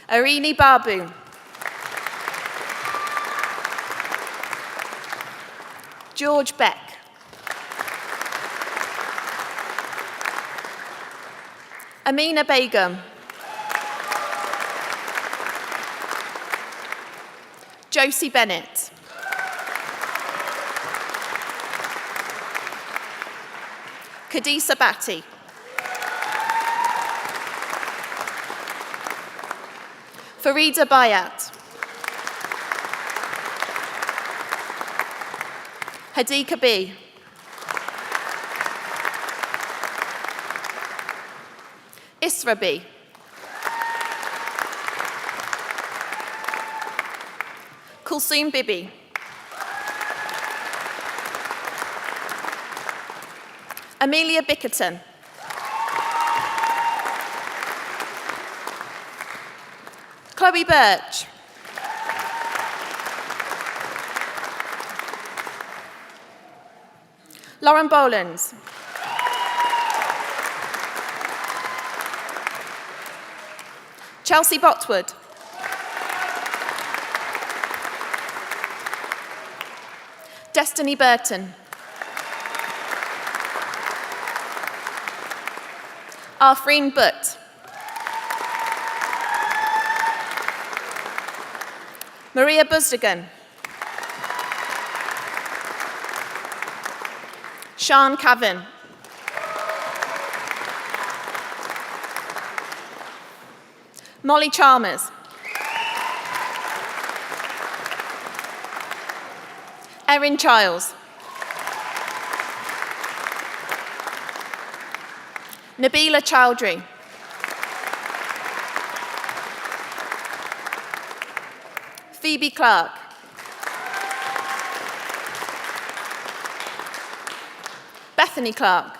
Arini Babu. George Beck. Amina Begum. Josie Bennett. Kadisa Bhatti. Farida Bayat. Hadika B. Isra B. Kulsoom Bibi. Amelia Bickerton. Chloe Birch. Lauren Bolans. Chelsea Botwood. Destiny Burton. Arfreen Butt. Maria Buzdigan. Sean Cavan. Molly Chalmers. Erin Childs. Nabila Chowdhury. Phoebe Clark. Bethany Clark.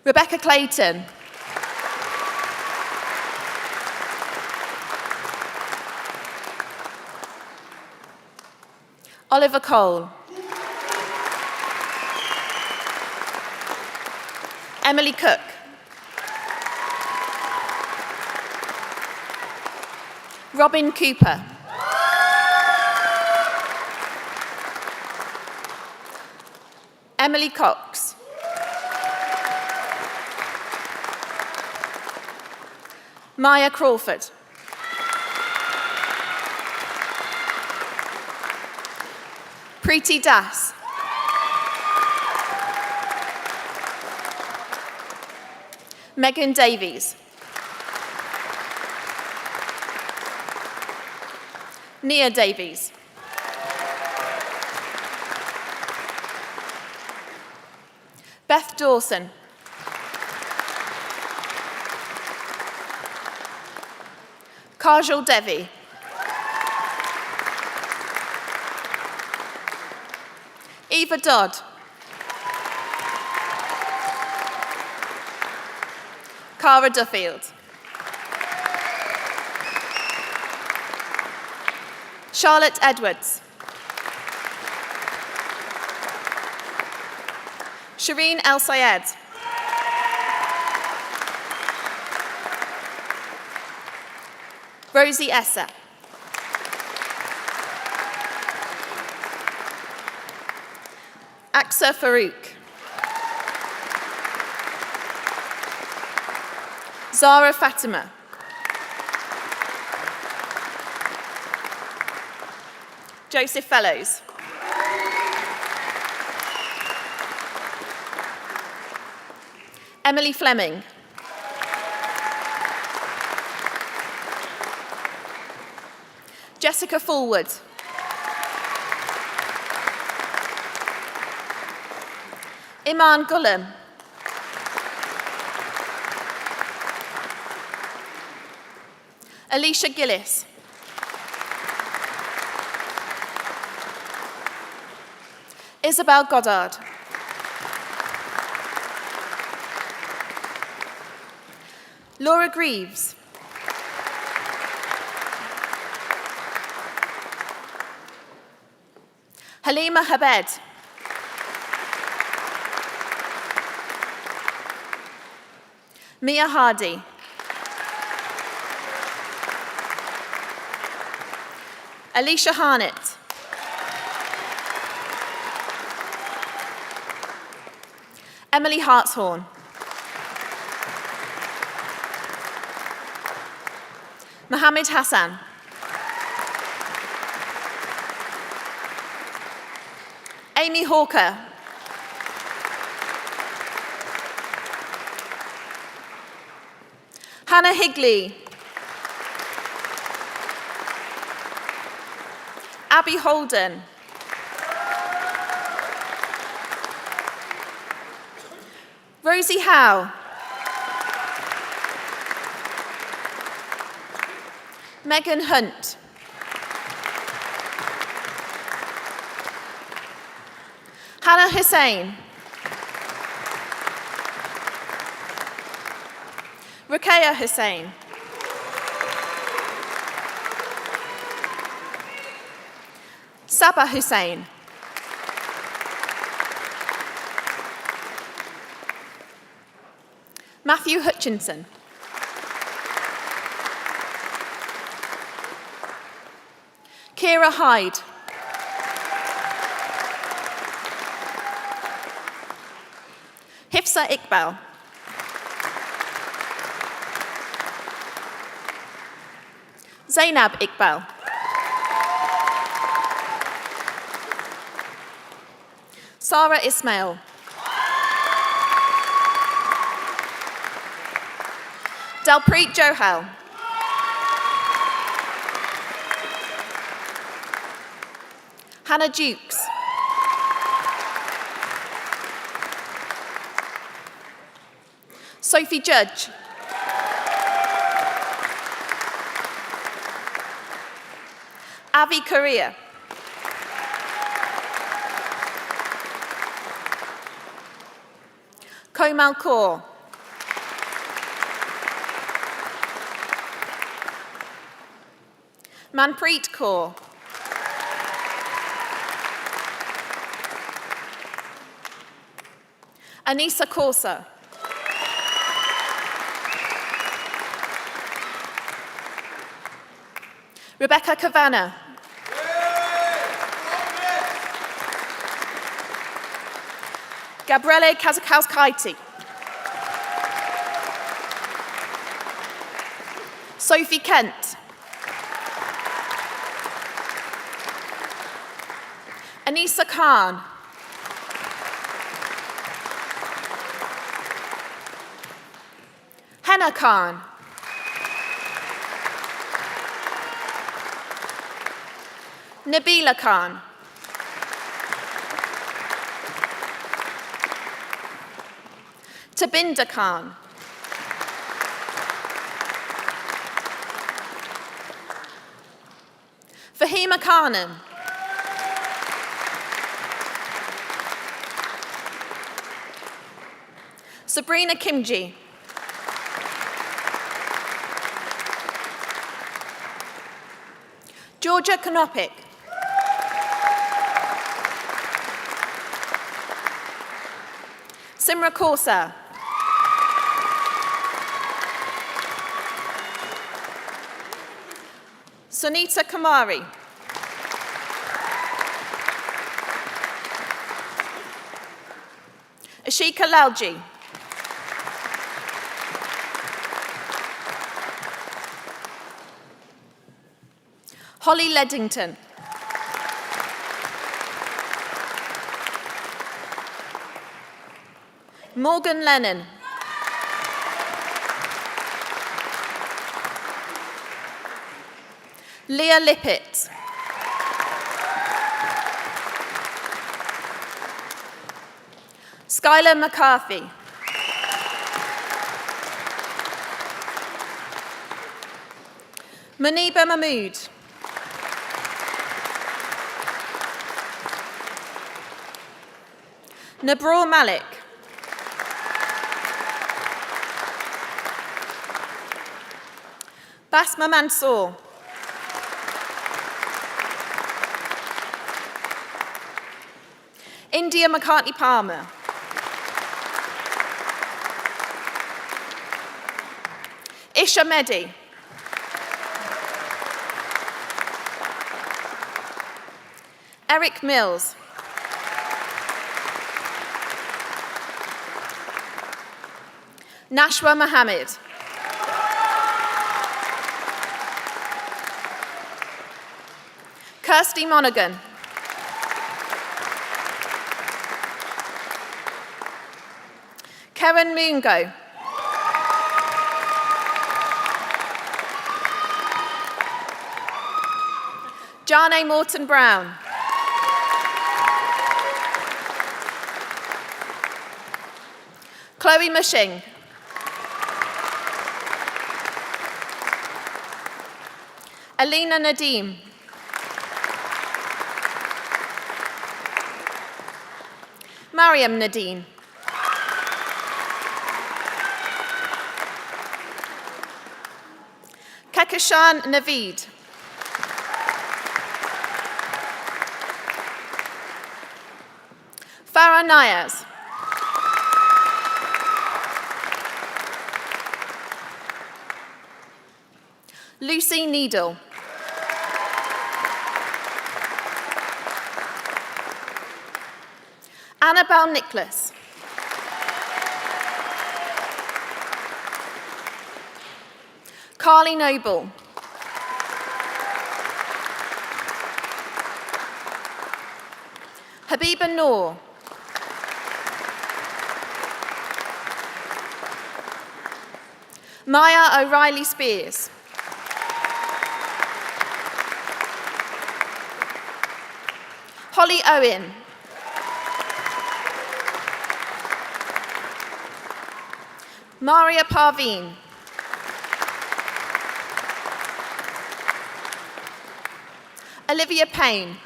Rebecca Clayton. Oliver Cole. Emily Cook. Robin Cooper. Emily Cox. Maya Crawford. Preeti Das. Megan Davies. Nia Davies. Beth Dawson. Kajal Devi. Eva Dodd. Cara Duffield. Charlotte Edwards. Shireen El Sayed. Rosie Esser. Aksa Farouk. Zara Fatima. Joseph Fellows. Emily Fleming. Jessica Fullwood. Iman Gullam. Alicia Gillis. Isabel Goddard. Laura Greaves. Halima Habed. Mia Hardy. Alicia Harnett. Emily Hartshorn. Mohammed Hassan. Amy Hawker. Hannah Higley. Abby Holden. Rosie Howe. Megan Hunt. Hannah Hussain. Ruqayya Hussain. Sabah Hussain. Matthew Hutchinson. Kira Hyde. Hifsa Iqbal. Zainab Iqbal. Sarah Ismail. Dalpreet Johal. Hannah Dukes. Sophie Judge. Avi Korea. Komal Kaur. Manpreet Kaur. Anisa Corsa. Rebecca Kavanagh. Gabriele Kazakowskaite. Sophie Kent. Anisa Khan. Henna Khan. Nabila Khan. Tabinda Khan. Fahima Khanum. Sabrina Kimji. Georgia Konopik. Simra Corsa. Sunita Kamari. Ashika Lalji. Holly Leddington. Morgan Lennon. Leah Lippett. Skylar McCarthy. Muniba Mahmood. Nabrul Malik. Basma Mansour. India McCartney Palmer. Isha Mehdi. Eric Mills. Nashwa Mohammed. Kirsty Monaghan. Karen Mungo. Jane Morton Brown. Chloe Mushing. Alina Nadeem. Mariam Nadine. Kekishan Naveed. Farah Nayaz. Lucy Needle. Annabelle Nicholas. Carly Noble. Habiba Noor. Maya O'Reilly Spears. Holly Owen. Maria Parveen. Olivia Payne.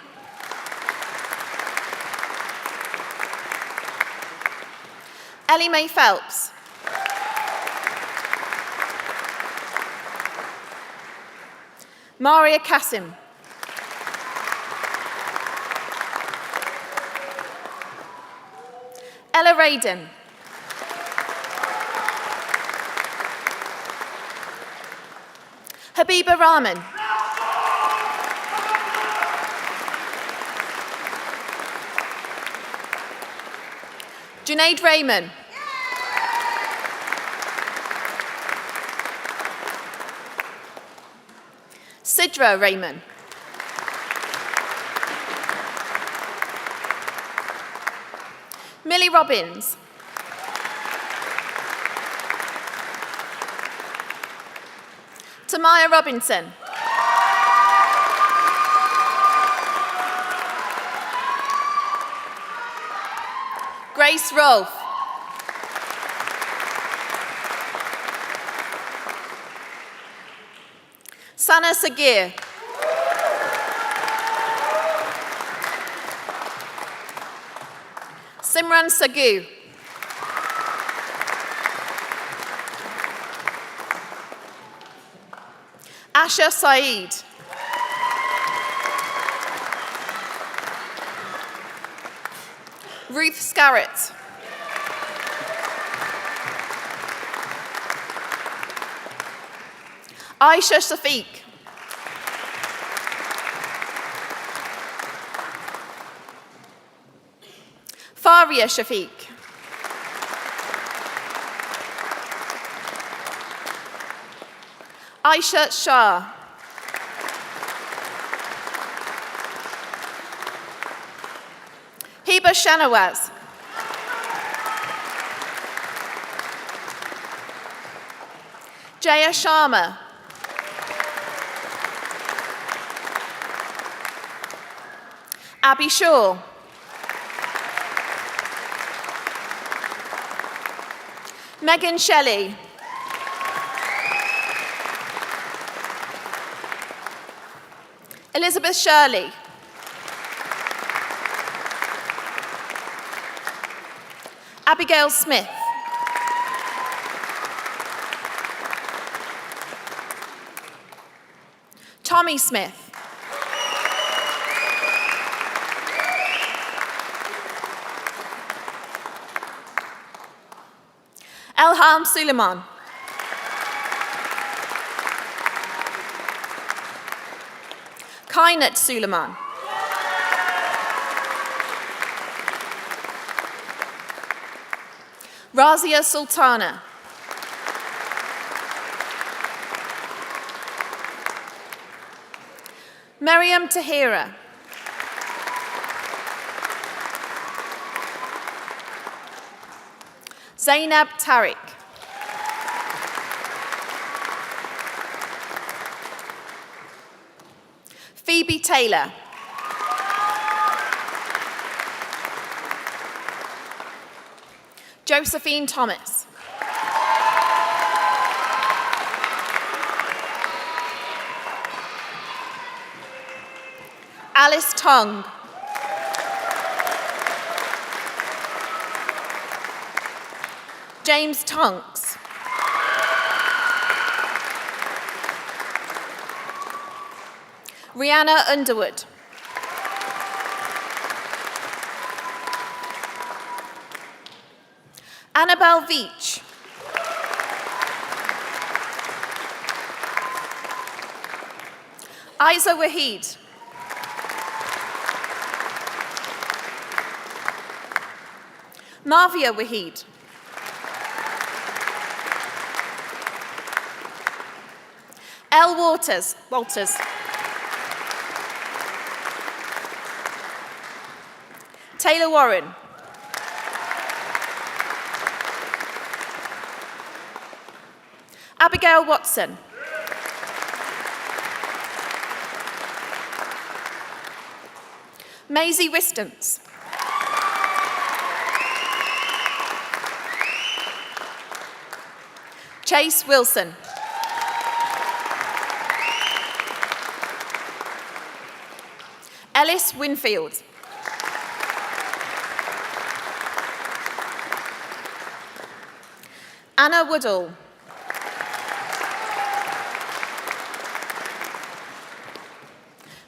Ellie Mae Phelps. Maria Kassim. Ella Radin. Habiba Rahman. Junaid Raymond. Sidra Raymond. Millie Robbins. Tamaya Robinson. Grace Rolfe. Sana Sagir. Simran Sagu. Asha Saeed. Ruth Scarrett. Aisha Safiq. Faria Shafiq. Aisha Shah. Hiba Shanawaz. Jaya Sharma. Abby Shaw. Megan Shelley. Elizabeth Shirley. Abigail Smith. Tommy Smith. Elham Suleiman. Kainat Suleiman. Razia Sultana. Maryam Tahira. Zainab Tariq. Phoebe Taylor. Josephine Thomas. Alice Tong. James Tonks. Rihanna Underwood. Annabelle Veach. Isa Wahid. Marvia Wahid. Elle Walters. Taylor Warren. Abigail Watson. Maisie Wistance. Chase Wilson. Ellis Winfield. Anna Woodall.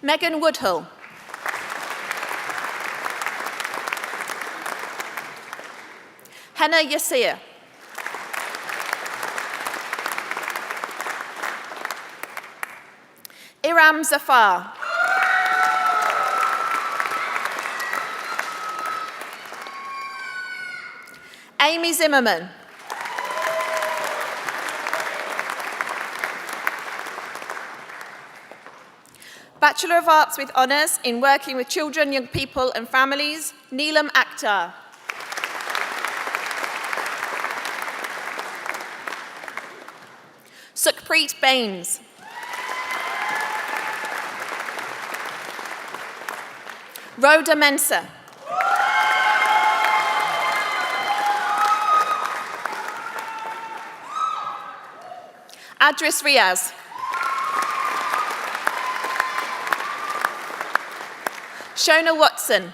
Megan Woodhull. Henna Yasir. Iram Zafar. Amy Zimmerman. Bachelor of Arts with Honours in Working with Children, Young People and Families, Neelam Akhtar. Sukhpreet Bains. Rhoda Mensah. Adris Riaz. Shona Watson.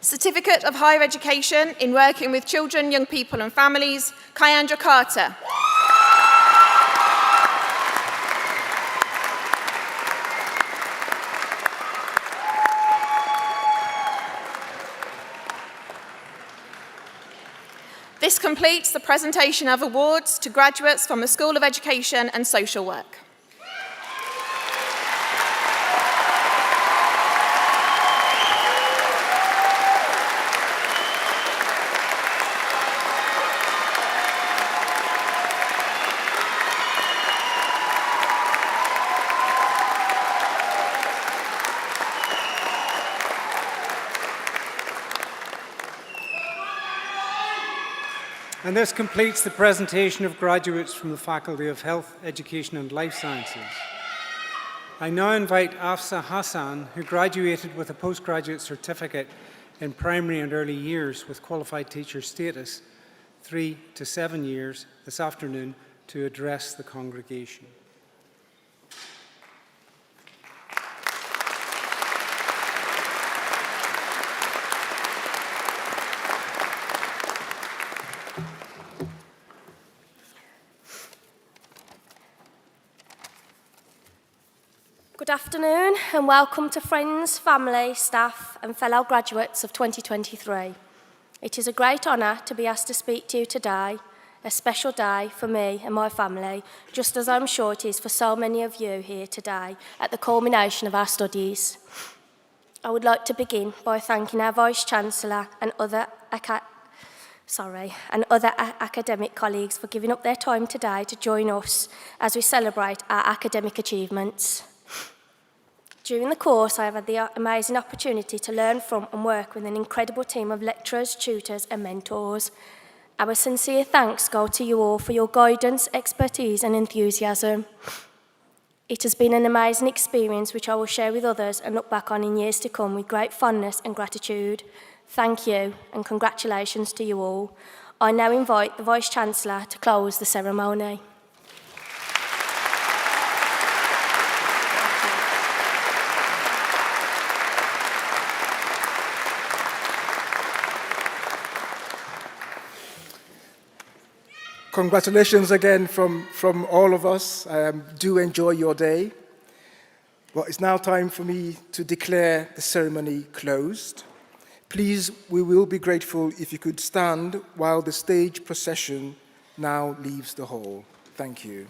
Certificate of Higher Education in Working with Children, Young People and Families, Kyandra Carter. This completes the presentation of awards to graduates from the School of Education and Social Work. And this completes the presentation of graduates from the Faculty of Health, Education and Life Sciences. I now invite Afsa Hassan, who graduated with a postgraduate certificate in primary and early years with qualified teacher status, 3 to 7 years, this afternoon to address the congregation. Good afternoon and welcome to friends, family, staff and fellow graduates of 2023. It is a great honour to be asked to speak to you today, a special day for me and my family, just as I'm sure it is for so many of you here today at the culmination of our studies. I would like to begin by thanking our Vice-Chancellor and other academic colleagues for giving up their time today to join us as we celebrate our academic achievements. During the course, I have had the amazing opportunity to learn from and work with an incredible team of lecturers, tutors and mentors. Our sincere thanks go to you all for your guidance, expertise and enthusiasm. It has been an amazing experience which I will share with others and look back on in years to come with great fondness and gratitude. Thank you and congratulations to you all. I now invite the Vice-Chancellor to close the ceremony. Congratulations again from all of us. Do enjoy your day. Well, it's now time for me to declare the ceremony closed. Please, we will be grateful if you could stand while the stage procession now leaves the hall. Thank you.